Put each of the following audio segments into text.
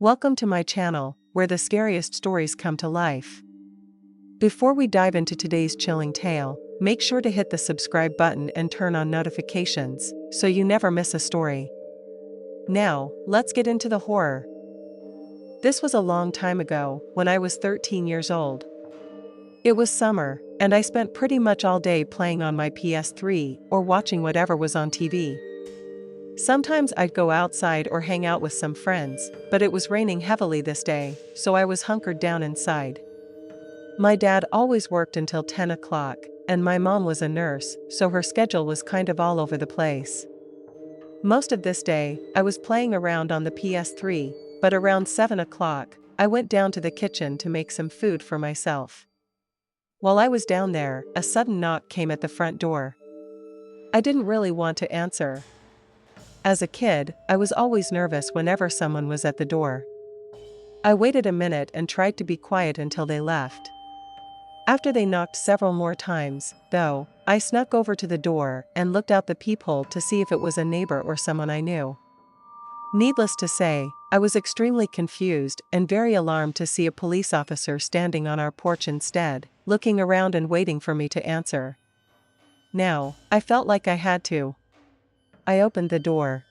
Welcome to my channel, where the scariest stories come to life. Before we dive into today's chilling tale, make sure to hit the subscribe button and turn on notifications, so you never miss a story. Now, let's get into the horror. This was a long time ago, when I was 13 years old. It was summer, and I spent pretty much all day playing on my PS3 or watching whatever was on TV. Sometimes I'd go outside or hang out with some friends, but it was raining heavily this day, so I was hunkered down inside. My dad always worked until 10 o'clock, and my mom was a nurse, so her schedule was kind of all over the place. Most of this day, I was playing around on the PS3, but around 7 o'clock, I went down to the kitchen to make some food for myself. While I was down there, a sudden knock came at the front door. I didn't really want to answer. As a kid, I was always nervous whenever someone was at the door. I waited a minute and tried to be quiet until they left. After they knocked several more times, though, I snuck over to the door and looked out the peephole to see if it was a neighbor or someone I knew. Needless to say, I was extremely confused and very alarmed to see a police officer standing on our porch instead, looking around and waiting for me to answer. Now, I felt like I had to. I opened the door.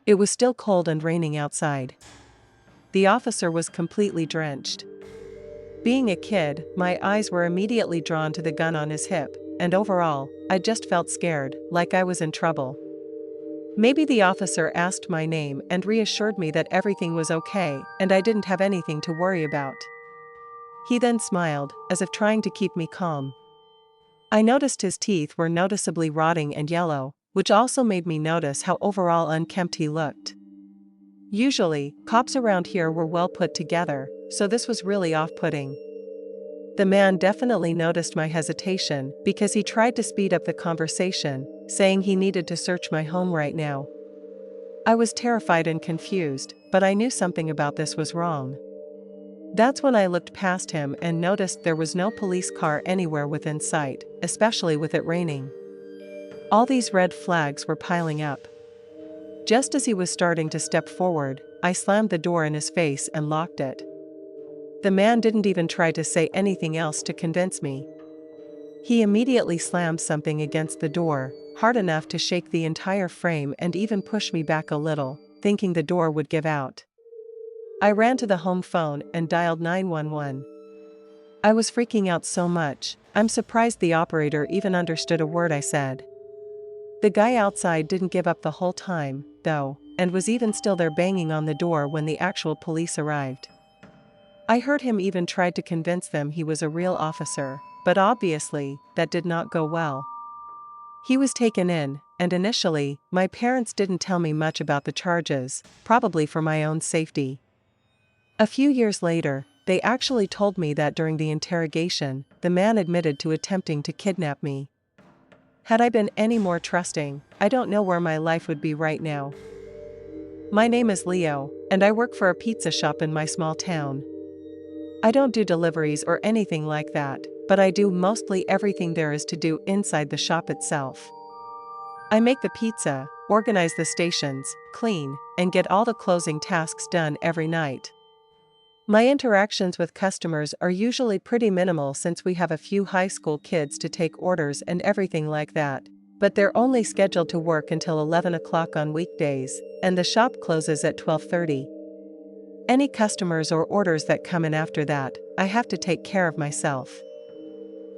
It was still cold and raining outside. The officer was completely drenched. Being a kid, my eyes were immediately drawn to the gun on his hip, and overall, I just felt scared, like I was in trouble. Maybe the officer asked my name and reassured me that everything was okay and I didn't have anything to worry about. He then smiled, as if trying to keep me calm. I noticed his teeth were noticeably rotting and yellow, which also made me notice how overall unkempt he looked. Usually, cops around here were well put together, so this was really off-putting. The man definitely noticed my hesitation because he tried to speed up the conversation, saying he needed to search my home right now. I was terrified and confused, but I knew something about this was wrong. That's when I looked past him and noticed there was no police car anywhere within sight, especially with it raining. All these red flags were piling up. Just as he was starting to step forward, I slammed the door in his face and locked it. The man didn't even try to say anything else to convince me. He immediately slammed something against the door, hard enough to shake the entire frame and even push me back a little, thinking the door would give out. I ran to the home phone and dialed 911. I was freaking out so much, I'm surprised the operator even understood a word I said. The guy outside didn't give up the whole time, though, and was even still there banging on the door when the actual police arrived. I heard him even tried to convince them he was a real officer, but obviously, that did not go well. He was taken in, and initially, my parents didn't tell me much about the charges, probably for my own safety. A few years later, they actually told me that during the interrogation, the man admitted to attempting to kidnap me. Had I been any more trusting, I don't know where my life would be right now. My name is Leo, and I work for a pizza shop in my small town. I don't do deliveries or anything like that, but I do mostly everything there is to do inside the shop itself. I make the pizza, organize the stations, clean, and get all the closing tasks done every night. My interactions with customers are usually pretty minimal since we have a few high school kids to take orders and everything like that, but they're only scheduled to work until 11 o'clock on weekdays, and the shop closes at 12:30. Any customers or orders that come in after that, I have to take care of myself.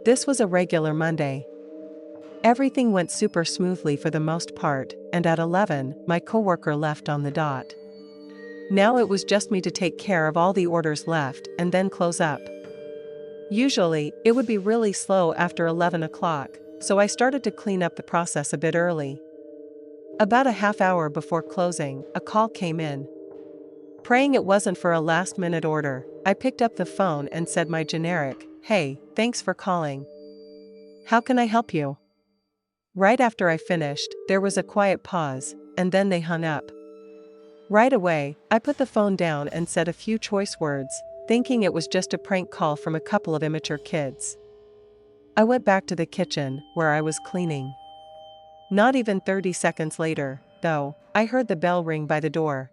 This was a regular Monday. Everything went super smoothly for the most part, and at 11, my coworker left on the dot. Now it was just me to take care of all the orders left and then close up. Usually, it would be really slow after 11 o'clock, so I started to clean up the process a bit early. About a half hour before closing, a call came in. Praying it wasn't for a last-minute order, I picked up the phone and said my generic, "Hey, thanks for calling. How can I help you?" Right after I finished, there was a quiet pause, and then they hung up. Right away, I put the phone down and said a few choice words, thinking it was just a prank call from a couple of immature kids. I went back to the kitchen, where I was cleaning. Not even 30 seconds later, though, I heard the bell ring by the door.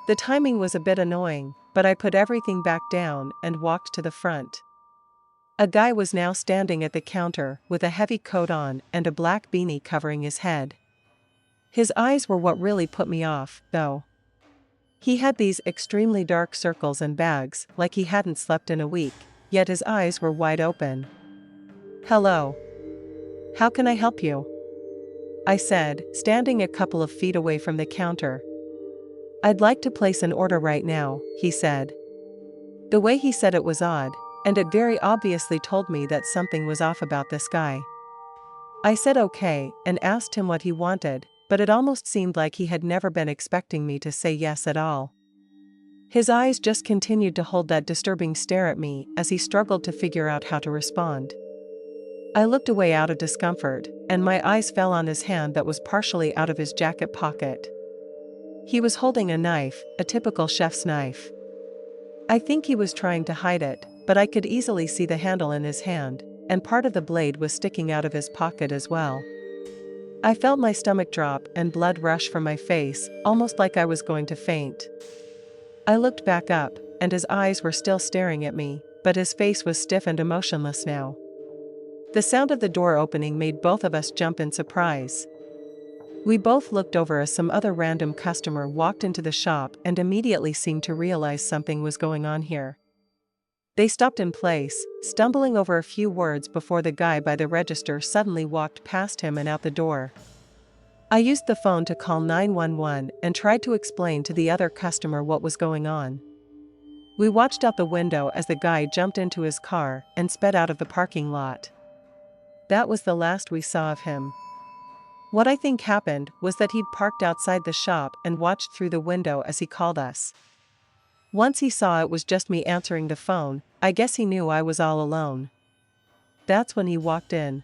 The timing was a bit annoying, but I put everything back down and walked to the front. A guy was now standing at the counter with a heavy coat on and a black beanie covering his head. His eyes were what really put me off, though. He had these extremely dark circles and bags, like he hadn't slept in a week, yet his eyes were wide open. "Hello. How can I help you?" I said, standing a couple of feet away from the counter. "I'd like to place an order right now," he said. The way he said it was odd, and it very obviously told me that something was off about this guy. I said okay and asked him what he wanted, but it almost seemed like he had never been expecting me to say yes at all. His eyes just continued to hold that disturbing stare at me as he struggled to figure out how to respond. I looked away out of discomfort, and my eyes fell on his hand that was partially out of his jacket pocket. He was holding a knife, a typical chef's knife. I think he was trying to hide it, but I could easily see the handle in his hand, and part of the blade was sticking out of his pocket as well. I felt my stomach drop and blood rush from my face, almost like I was going to faint. I looked back up, and his eyes were still staring at me, but his face was stiff and emotionless now. The sound of the door opening made both of us jump in surprise. We both looked over as some other random customer walked into the shop and immediately seemed to realize something was going on here. They stopped in place, stumbling over a few words before the guy by the register suddenly walked past him and out the door. I used the phone to call 911 and tried to explain to the other customer what was going on. We watched out the window as the guy jumped into his car and sped out of the parking lot. That was the last we saw of him. What I think happened was that he'd parked outside the shop and watched through the window as he called us. Once he saw it was just me answering the phone, I guess he knew I was all alone. That's when he walked in.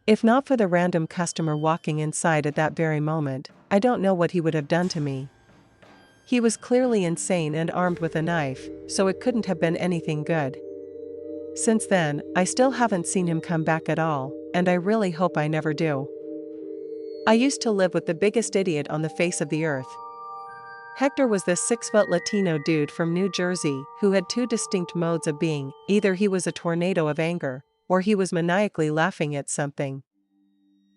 If not for the random customer walking inside at that very moment, I don't know what he would have done to me. He was clearly insane and armed with a knife, so it couldn't have been anything good. Since then, I still haven't seen him come back at all, and I really hope I never do. I used to live with the biggest idiot on the face of the earth. Hector was this 6-foot Latino dude from New Jersey who had two distinct modes of being: either he was a tornado of anger, or he was maniacally laughing at something.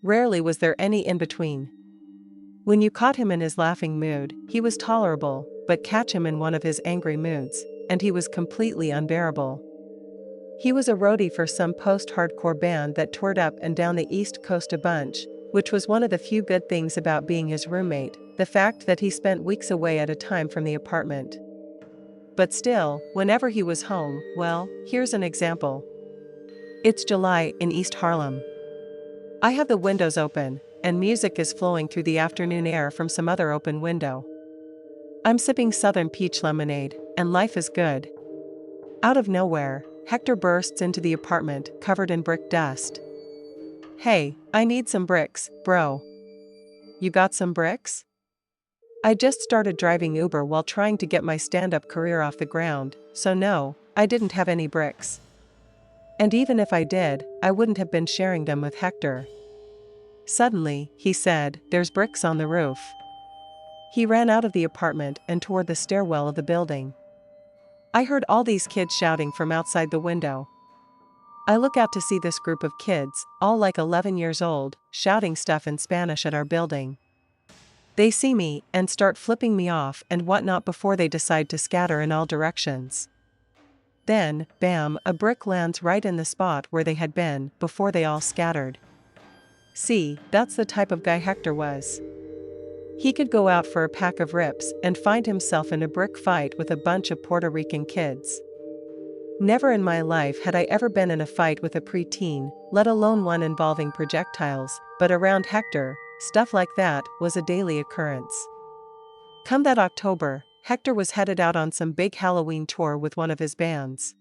Rarely was there any in between. When you caught him in his laughing mood, he was tolerable, but catch him in one of his angry moods, and he was completely unbearable. He was a roadie for some post-hardcore band that toured up and down the East Coast a bunch, which was one of the few good things about being his roommate, the fact that he spent weeks away at a time from the apartment. But still, whenever he was home, well, here's an example. It's July in East Harlem. I have the windows open, and music is flowing through the afternoon air from some other open window. I'm sipping Southern peach lemonade, and life is good. Out of nowhere, Hector bursts into the apartment, covered in brick dust. "Hey, I need some bricks, bro. You got some bricks?" I just started driving Uber while trying to get my stand-up career off the ground, so no, I didn't have any bricks. And even if I did, I wouldn't have been sharing them with Hector. Suddenly, he said, "There's bricks on the roof." He ran out of the apartment and toward the stairwell of the building. I heard all these kids shouting from outside the window. I look out to see this group of kids, all like 11 years old, shouting stuff in Spanish at our building. They see me and start flipping me off and whatnot before they decide to scatter in all directions. Then, bam, a brick lands right in the spot where they had been before they all scattered. See, that's the type of guy Hector was. He could go out for a pack of rips and find himself in a brick fight with a bunch of Puerto Rican kids. Never in my life had I ever been in a fight with a preteen, let alone one involving projectiles, but around Hector, stuff like that was a daily occurrence. Come that October, Hector was headed out on some big Halloween tour with one of his bands.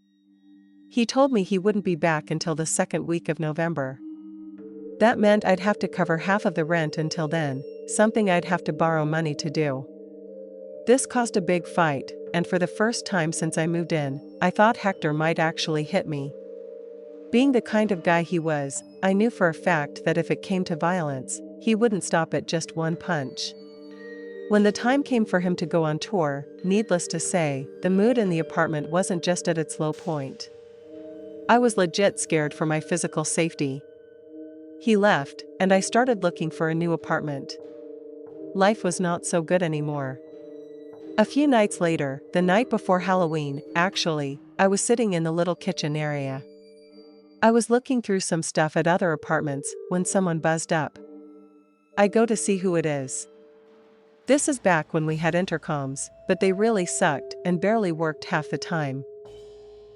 He told me he wouldn't be back until the second week of November. That meant I'd have to cover half of the rent until then, something I'd have to borrow money to do. This caused a big fight, and for the first time since I moved in, I thought Hector might actually hit me. Being the kind of guy he was, I knew for a fact that if it came to violence, he wouldn't stop at just one punch. When the time came for him to go on tour, needless to say, the mood in the apartment wasn't just at its low point. I was legit scared for my physical safety. He left, and I started looking for a new apartment. Life was not so good anymore. A few nights later, the night before Halloween, actually, I was sitting in the little kitchen area. I was looking through some stuff at other apartments when someone buzzed up. I go to see who it is. This is back when we had intercoms, but they really sucked and barely worked half the time.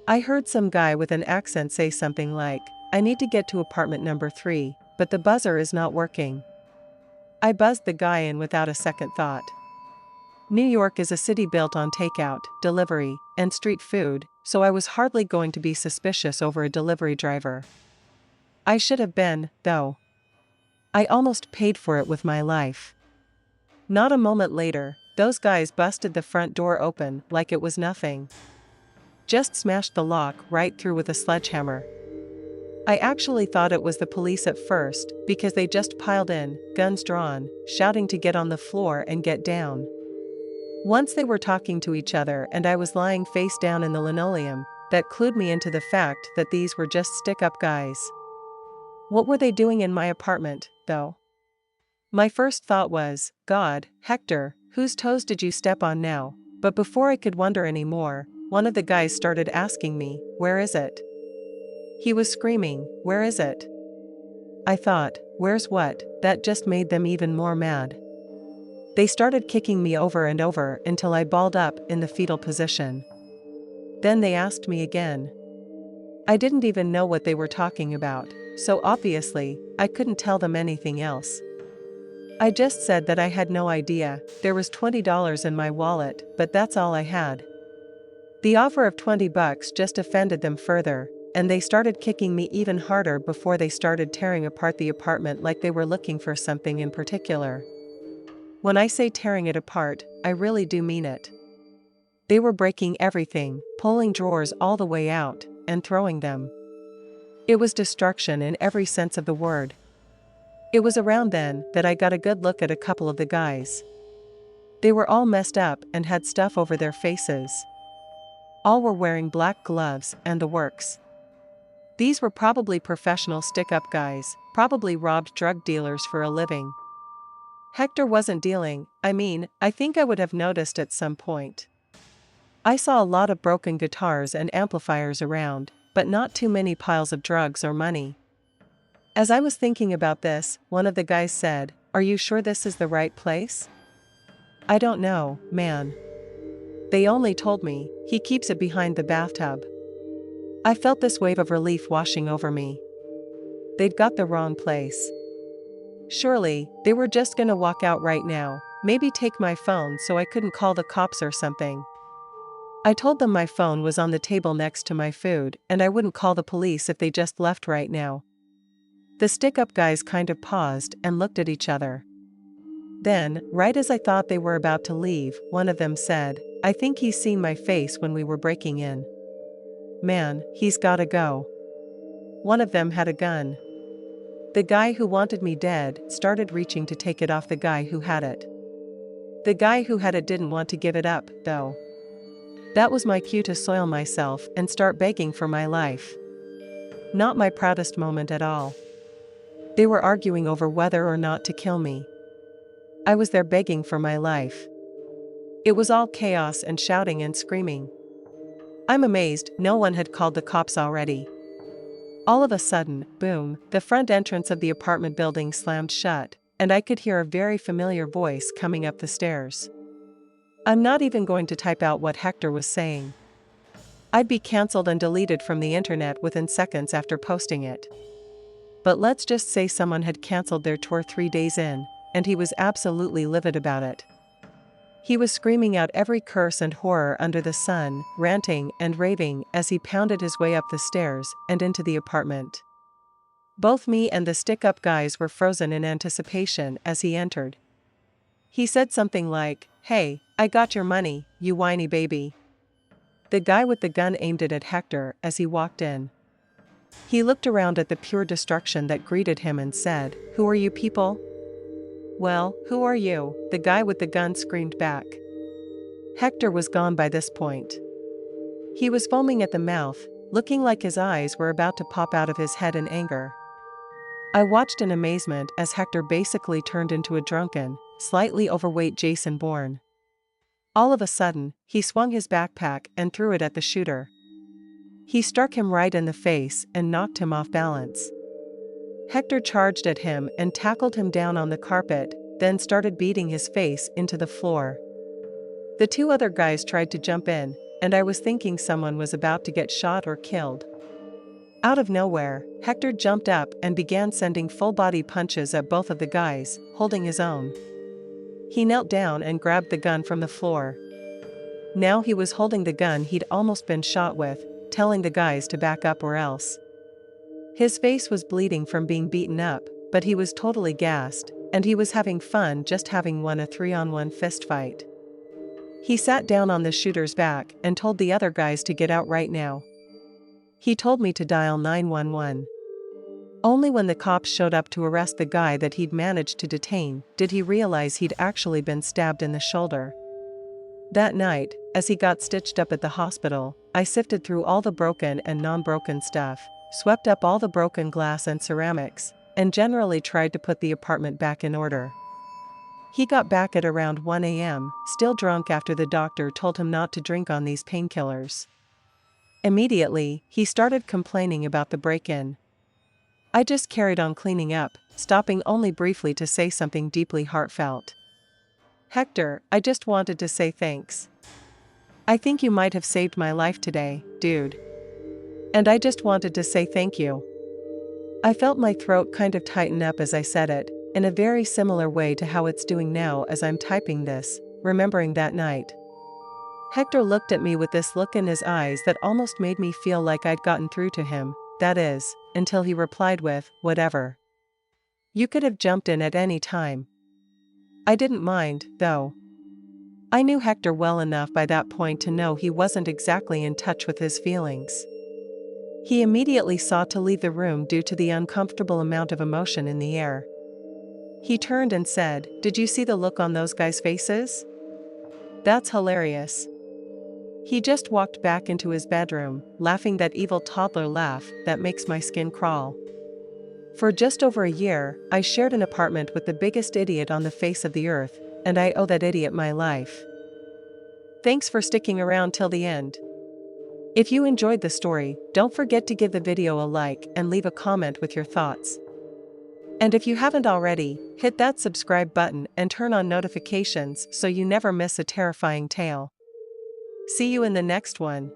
I heard some guy with an accent say something like, "I need to get to apartment number 3, but the buzzer is not working." I buzzed the guy in without a second thought. New York is a city built on takeout, delivery, and street food, so I was hardly going to be suspicious over a delivery driver. I should have been, though. I almost paid for it with my life. Not a moment later, those guys busted the front door open like it was nothing. Just smashed the lock right through with a sledgehammer. I actually thought it was the police at first, because they just piled in, guns drawn, shouting to get on the floor and get down. Once they were talking to each other and I was lying face down in the linoleum, that clued me into the fact that these were just stick-up guys. What were they doing in my apartment, though? My first thought was, God, Hector, whose toes did you step on now? But before I could wonder anymore, one of the guys started asking me, "Where is it?" He was screaming, "Where is it?" I thought, where's what? That just made them even more mad. They started kicking me over and over until I balled up in the fetal position. Then they asked me again. I didn't even know what they were talking about, so obviously, I couldn't tell them anything else. I just said that I had no idea. There was $20 in my wallet, but that's all I had. The offer of $20 just offended them further, and they started kicking me even harder before they started tearing apart the apartment like they were looking for something in particular. When I say tearing it apart, I really do mean it. They were breaking everything, pulling drawers all the way out, and throwing them. It was destruction in every sense of the word. It was around then that I got a good look at a couple of the guys. They were all messed up and had stuff over their faces. All were wearing black gloves and the works. These were probably professional stick-up guys, probably robbed drug dealers for a living. Hector wasn't dealing, I think I would have noticed at some point. I saw a lot of broken guitars and amplifiers around, but not too many piles of drugs or money. As I was thinking about this, one of the guys said, "Are you sure this is the right place?" "I don't know, man. They only told me, he keeps it behind the bathtub." I felt this wave of relief washing over me. They'd got the wrong place. Surely, they were just gonna walk out right now, maybe take my phone so I couldn't call the cops or something. I told them my phone was on the table next to my food and I wouldn't call the police if they just left right now. The stick-up guys kind of paused and looked at each other. Then, right as I thought they were about to leave, one of them said, "I think he's seen my face when we were breaking in. Man, he's gotta go." One of them had a gun. The guy who wanted me dead started reaching to take it off the guy who had it. The guy who had it didn't want to give it up, though. That was my cue to soil myself and start begging for my life. Not my proudest moment at all. They were arguing over whether or not to kill me. I was there begging for my life. It was all chaos and shouting and screaming. I'm amazed no one had called the cops already. All of a sudden, boom, the front entrance of the apartment building slammed shut, and I could hear a very familiar voice coming up the stairs. I'm not even going to type out what Hector was saying. I'd be cancelled and deleted from the internet within seconds after posting it. But let's just say someone had cancelled their tour 3 days in, and he was absolutely livid about it. He was screaming out every curse and horror under the sun, ranting and raving as he pounded his way up the stairs and into the apartment. Both me and the stick-up guys were frozen in anticipation as he entered. He said something like, "Hey, I got your money, you whiny baby." The guy with the gun aimed it at Hector as he walked in. He looked around at the pure destruction that greeted him and said, "Who are you people?" "Well, who are you?" the guy with the gun screamed back. Hector was gone by this point. He was foaming at the mouth, looking like his eyes were about to pop out of his head in anger. I watched in amazement as Hector basically turned into a drunken, slightly overweight Jason Bourne. All of a sudden, he swung his backpack and threw it at the shooter. He struck him right in the face and knocked him off balance. Hector charged at him and tackled him down on the carpet, then started beating his face into the floor. The two other guys tried to jump in, and I was thinking someone was about to get shot or killed. Out of nowhere, Hector jumped up and began sending full-body punches at both of the guys, holding his own. He knelt down and grabbed the gun from the floor. Now he was holding the gun he'd almost been shot with, telling the guys to back up or else. His face was bleeding from being beaten up, but he was totally gassed, and he was having fun just having won a 3-on-1 fistfight. He sat down on the shooter's back and told the other guys to get out right now. He told me to dial 911. Only when the cops showed up to arrest the guy that he'd managed to detain did he realize he'd actually been stabbed in the shoulder. That night, as he got stitched up at the hospital, I sifted through all the broken and non-broken stuff, swept up all the broken glass and ceramics, and generally tried to put the apartment back in order. He got back at around 1 a.m., still drunk after the doctor told him not to drink on these painkillers. Immediately, he started complaining about the break-in. I just carried on cleaning up, stopping only briefly to say something deeply heartfelt. "Hector, I just wanted to say thanks. I think you might have saved my life today, dude. And I just wanted to say thank you." I felt my throat kind of tighten up as I said it, in a very similar way to how it's doing now as I'm typing this, remembering that night. Hector looked at me with this look in his eyes that almost made me feel like I'd gotten through to him, that is, until he replied with, "Whatever. You could have jumped in at any time." I didn't mind, though. I knew Hector well enough by that point to know he wasn't exactly in touch with his feelings. He immediately sought to leave the room due to the uncomfortable amount of emotion in the air. He turned and said, "Did you see the look on those guys' faces? That's hilarious." He just walked back into his bedroom, laughing that evil toddler laugh that makes my skin crawl. For just over a year, I shared an apartment with the biggest idiot on the face of the earth, and I owe that idiot my life. Thanks for sticking around till the end. If you enjoyed the story, don't forget to give the video a like and leave a comment with your thoughts. And if you haven't already, hit that subscribe button and turn on notifications so you never miss a terrifying tale. See you in the next one.